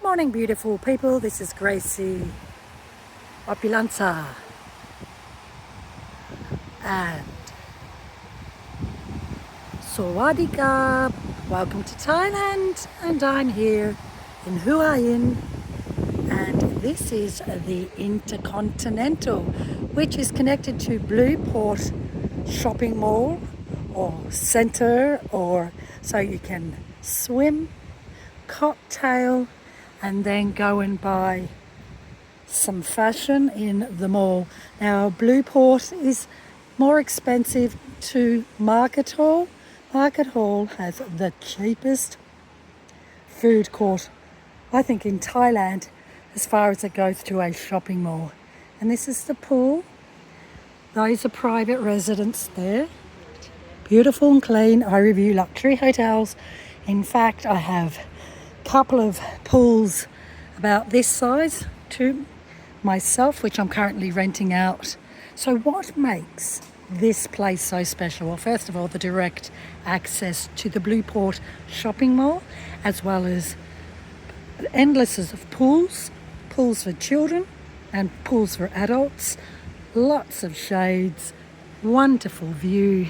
Morning, beautiful people. This is Gracie Opulenza, and Sawadee-ka. Welcome to Thailand, and I'm here in Hua Hin, and this is the Intercontinental, which is connected to Blue Port shopping mall or center, or so you can swim, cocktail, and then go and buy some fashion in the mall. Now, Blue Port is more expensive to Market Hall. Market Hall has the cheapest food court, I think, in Thailand, as far as it goes to a shopping mall. And this is the pool. Those are private residents there. Beautiful and clean. I review luxury hotels. In fact, I have a couple of pools about this size to myself, which I'm currently renting out. So what makes this place so special? Well, first of all, the direct access to the Blue Port shopping mall, as well as endless of pools for children and pools for adults, lots of shades, wonderful view,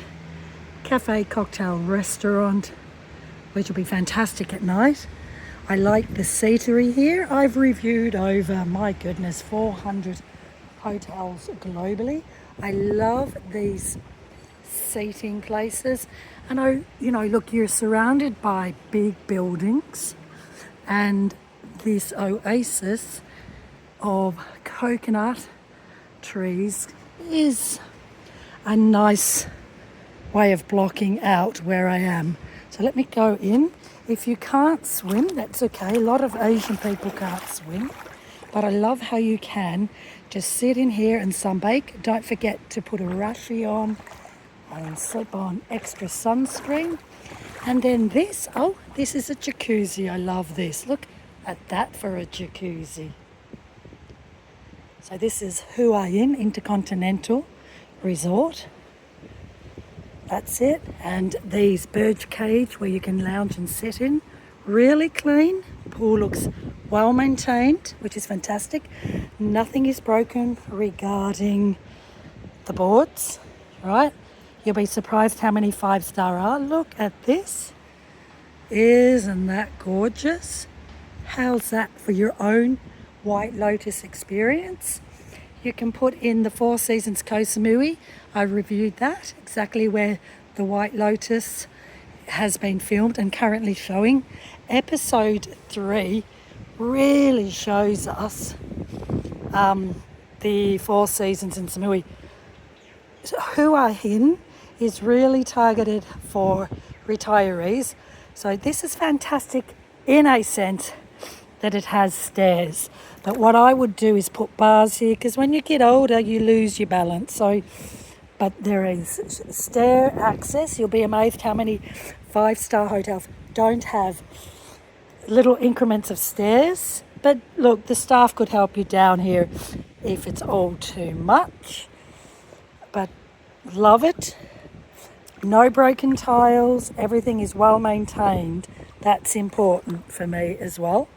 cafe, cocktail, restaurant, which will be fantastic at night. I like the seatery here. I've reviewed over, my goodness, 400 hotels globally. I love these seating places. And look, you're surrounded by big buildings, and this oasis of coconut trees is a nice way of blocking out where I am. So let me go in. If you can't swim, that's okay. A lot of Asian people can't swim, but I love how you can just sit in here and sunbake. Don't forget to put a rashi on and slip on extra sunscreen. And then this is a jacuzzi. I love this. Look at that for a jacuzzi. So this is Hua Hin Intercontinental Resort. That's it. And these bird cage where you can lounge and sit in, really clean. The pool looks well maintained, which is fantastic. Nothing is broken regarding the boards, right? You'll be surprised how many 5-star are. Look at this. Isn't that gorgeous? How's that for your own White Lotus experience? You can put in the Four Seasons Koh Samui. I reviewed that, exactly where the White Lotus has been filmed and currently showing. Episode 3 really shows us the Four Seasons in Samui. Hua Hin is really targeted for retirees. So this is fantastic in a sense that it has stairs. But what I would do is put bars here, because when you get older, you lose your balance. So, but there is stair access. You'll be amazed how many 5-star hotels don't have little increments of stairs. But look, the staff could help you down here if it's all too much. But love it. No broken tiles. Everything is well maintained. That's important for me as well.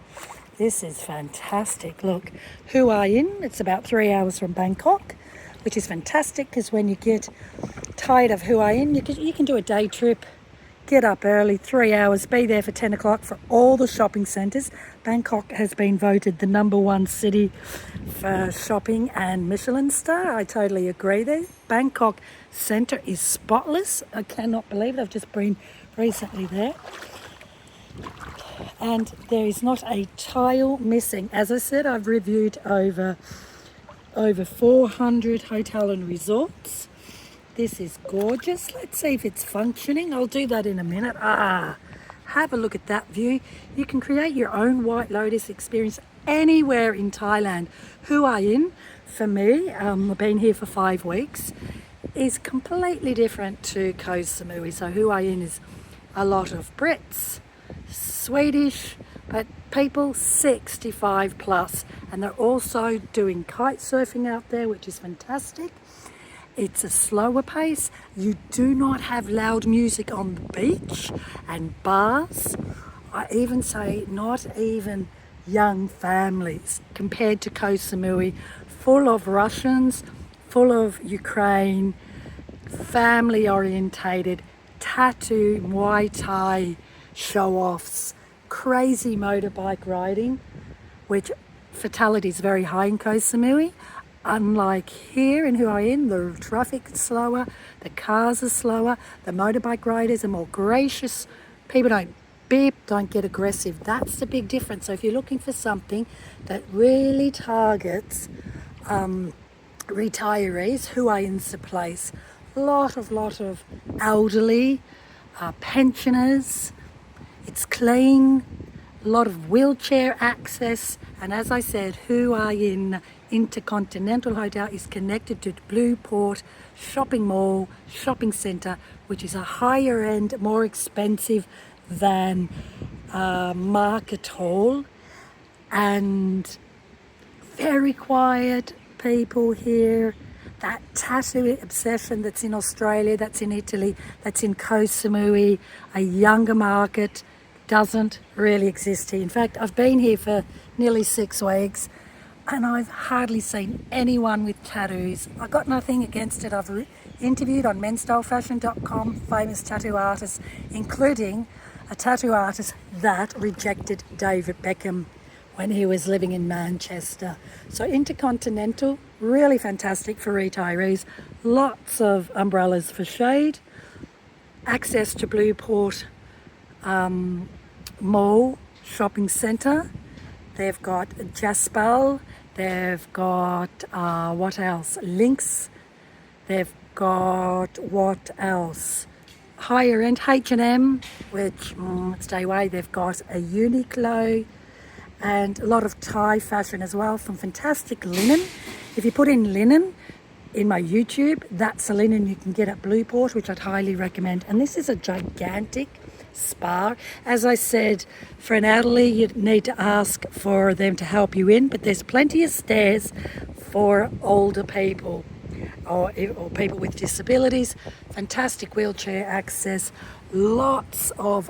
This is fantastic. Look, Hua Hin, it's about 3 hours from Bangkok, which is fantastic, because when you get tired of Hua Hin, you can do a day trip, get up early, 3 hours, be there for 10 o'clock for all the shopping centres. Bangkok has been voted the #1 city for shopping and Michelin star. I totally agree there. Bangkok centre is spotless. I cannot believe it. I've just been recently there. And there is not a tile missing. As I said, I've reviewed over 400 hotel and resorts. This is gorgeous. Let's see if it's functioning. I'll do that in a minute. Have a look at that view. You can create your own White Lotus experience anywhere in Thailand. Hua Hin, for me, I've been here for 5 weeks, is completely different to Koh Samui. So Hua Hin is a lot of Brits, Swedish, but people 65 plus, and they're also doing kite surfing out there, which is fantastic. It's a slower pace. You do not have loud music on the beach and bars. I even say not even young families compared to Koh Samui, full of Russians, full of Ukraine, family orientated, tattoo, Muay Thai show-offs, crazy motorbike riding, which fatality is very high in Koh Samui. Unlike here in Hua Hin, the traffic is slower, the cars are slower, the motorbike riders are more gracious, people don't beep, don't get aggressive. That's the big difference. So if you're looking for something that really targets retirees, Hua Hin's the place. Lot of elderly, pensioners. It's clean, a lot of wheelchair access, and as I said, Hua Hin Intercontinental Hotel is connected to Blue Port Shopping Mall, shopping centre, which is a higher end, more expensive than Market Hall, and very quiet people here. That tattoo obsession that's in Australia, that's in Italy, that's in Koh Samui, a younger market, doesn't really exist here. In fact, I've been here for nearly 6 weeks and I've hardly seen anyone with tattoos. I've got nothing against it. I've interviewed on menstylefashion.com famous tattoo artists, including a tattoo artist that rejected David Beckham when he was living in Manchester. So Intercontinental, really fantastic for retirees. Lots of umbrellas for shade. Access to Blue Port Mall shopping centre. They've got Jaspal. They've got, what else? Lynx. They've got, what else? Higher end H&M, which, stay away. They've got a Uniqlo, and a lot of Thai fashion as well, from fantastic linen. If you put in linen in my YouTube, that's the linen you can get at Blue Port, which I'd highly recommend. And this is a gigantic spa. As I said, for an elderly, you need to ask for them to help you in, but there's plenty of stairs for older people or people with disabilities. Fantastic wheelchair access, lots of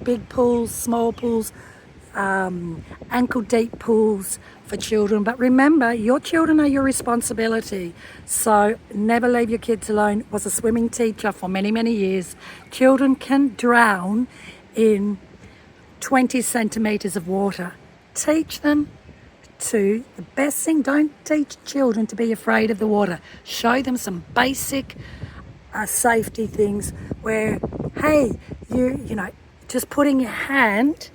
big pools, small pools, ankle deep pools for children. But remember, your children are your responsibility, so never leave your kids alone. Was a swimming teacher for many years. Children can drown in 20 centimeters of water. Teach them to, the best thing, don't teach children to be afraid of the water. Show them some basic safety things where, hey, you know, just putting your hand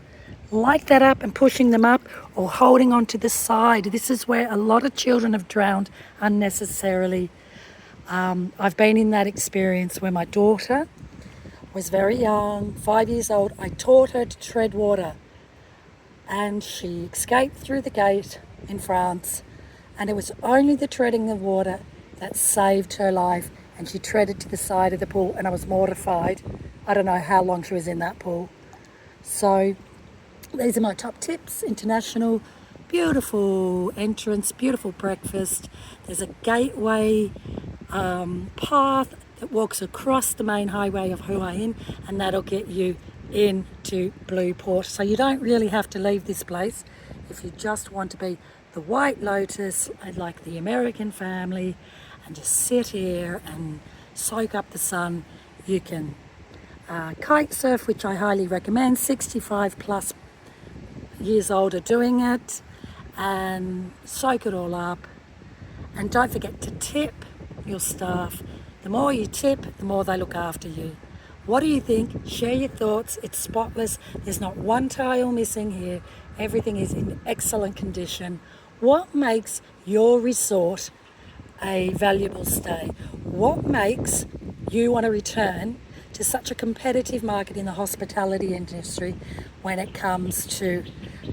like that up and pushing them up, or holding on to the side. This is where a lot of children have drowned unnecessarily. I've been in that experience where my daughter was very young, 5 years old. I taught her to tread water and she escaped through the gate in France, and it was only the treading the water that saved her life, and she treaded to the side of the pool, and I was mortified. I don't know how long she was in that pool. So these are my top tips. International, beautiful entrance, beautiful breakfast. There's a gateway path that walks across the main highway of Hua Hin, and that'll get you into Blue Port. So you don't really have to leave this place if you just want to be the White Lotus, like the American family, and just sit here and soak up the sun. You can kite surf, which I highly recommend. 65 plus years old are doing it, and soak it all up. And don't forget to tip your staff. The more you tip, the more they look after you. What do you think? Share your thoughts. It's spotless. There's not one tile missing here. Everything is in excellent condition. What makes your resort a valuable stay? What makes you want to return to such a competitive market in the hospitality industry when it comes to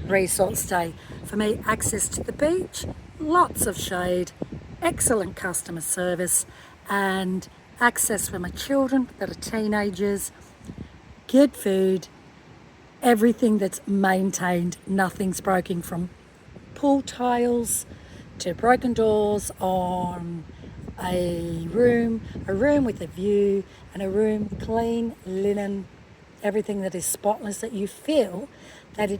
resort stay? For me, access to the beach, lots of shade, excellent customer service, and access for my children that are teenagers, good food, everything that's maintained. Nothing's broken, from pool tiles to broken doors on a room with a view, and a room clean, linen, everything that is spotless, that you feel that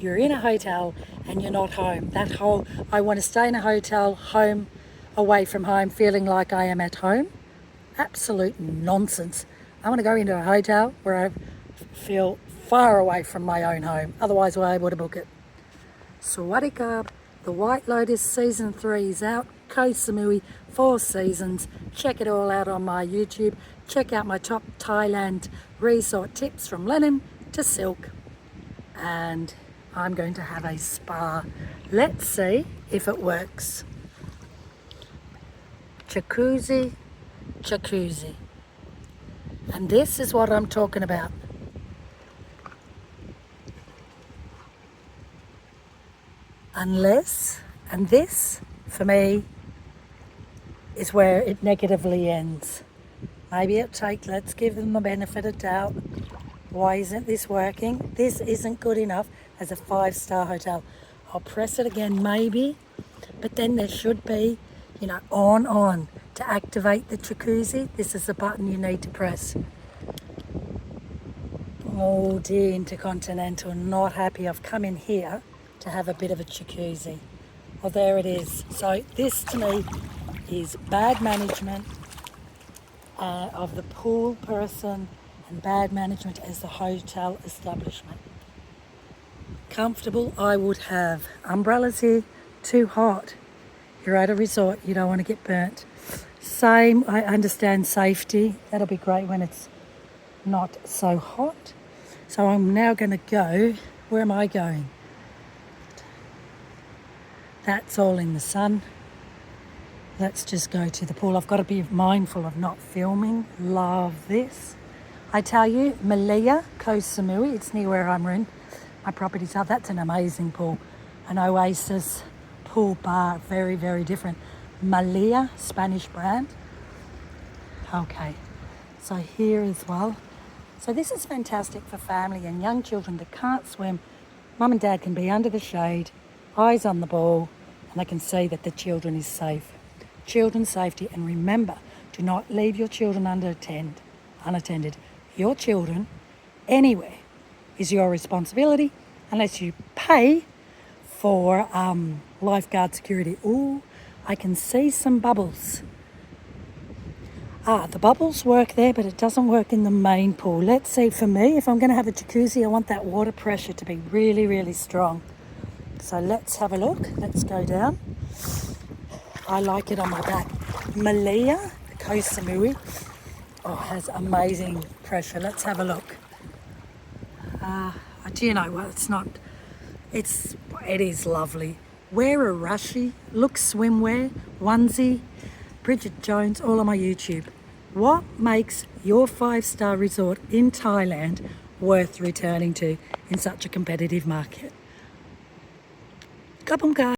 you're in a hotel and you're not home. That whole, I want to stay in a hotel, home, away from home, feeling like I am at home. Absolute nonsense. I want to go into a hotel where I feel far away from my own home. Otherwise, we're able to book it. Sawadee Krab, the White Lotus Season 3 is out. Koh Samui, 4 seasons. Check it all out on my YouTube. Check out my top Thailand resort tips from linen to silk. And I'm going to have a spa. Let's see if it works. Jacuzzi, jacuzzi. And this is what I'm talking about. Unless, and this for me is where it negatively ends. Maybe let's give them the benefit of doubt. Why isn't this working? This isn't good enough as a 5-star hotel. I'll press it again maybe, but then there should be, you know, on to activate the jacuzzi. This is the button you need to press. Oh dear, Intercontinental, not happy. I've come in here to have a bit of a jacuzzi. Well, there it is. So this to me is bad management of the pool person and bad management as the hotel establishment. Comfortable, I would have. Umbrellas here, too hot. You're at a resort, you don't want to get burnt. Same, I understand safety. That'll be great when it's not so hot. So I'm now going to go, where am I going? That's all in the sun. Let's just go to the pool. I've got to be mindful of not filming. Love this. I tell you, Malia, Koh Samui, it's near where I'm in. My properties are. That's an amazing pool. An Oasis pool bar, very, very different. Malia, Spanish brand. Okay, so here as well. So this is fantastic for family and young children that can't swim. Mum and dad can be under the shade, eyes on the ball, and they can see that the children is safe. Children's safety, and remember, do not leave your children unattended. Your children, anywhere, is your responsibility unless you pay for lifeguard security. Ooh, I can see some bubbles. The bubbles work there, but it doesn't work in the main pool. Let's see, for me, if I'm going to have a jacuzzi, I want that water pressure to be really, really strong. So let's have a look. Let's go down. I like it on my back. Malia, Koh Samui, has amazing pressure. Let's have a look. Do you know what? It is lovely. Wear a rushie, look swimwear, onesie, Bridget Jones, all on my YouTube. What makes your 5-star resort in Thailand worth returning to in such a competitive market? Kapung ka.